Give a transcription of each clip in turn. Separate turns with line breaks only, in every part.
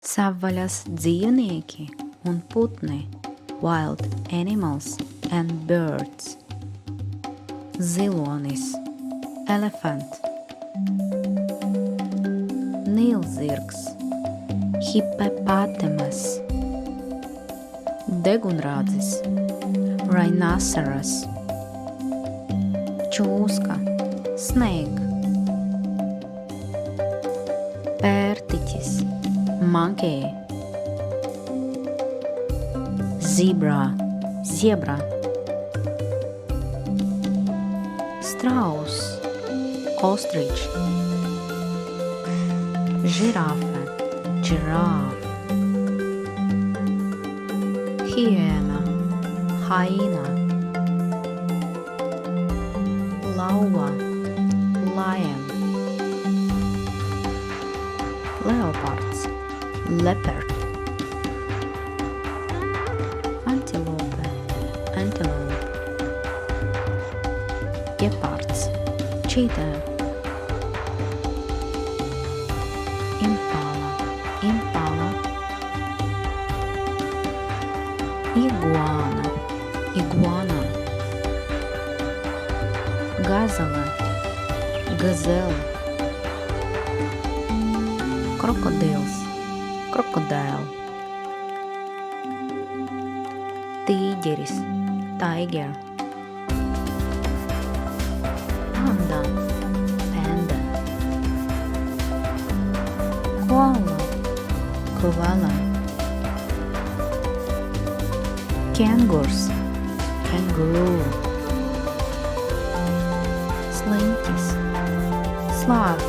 Savvaļas dzīvnieki un putni, wild animals and birds. Zilonis, elephant. Nilzirgs, hippopotamus. Degunrādzis, rhinoceros. Čūska, snake. Pērtiķis, monkey. Zebra, Strauss, ostrich. Žirafe, giraffe. Hyena, hyena. Lauva, lion. Leopards, leopard. Antilope, antelope. Gepards, cheetah. Impala, impala. Iguana, iguana. Gazelle, gazelle. Krokodils, crocodile. Tīģeris, tiger. Panda, panda. Koala, koala. Kangurs, kangaroo. Sliņķis, sloth.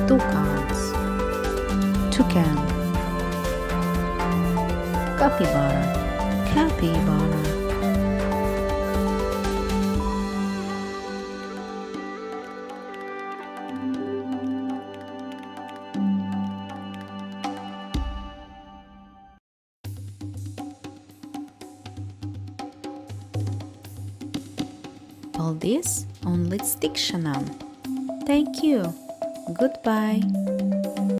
Tukāns, toucan. Capybara, capybara. Paldies un līdz tikšanām! Thank you! Goodbye!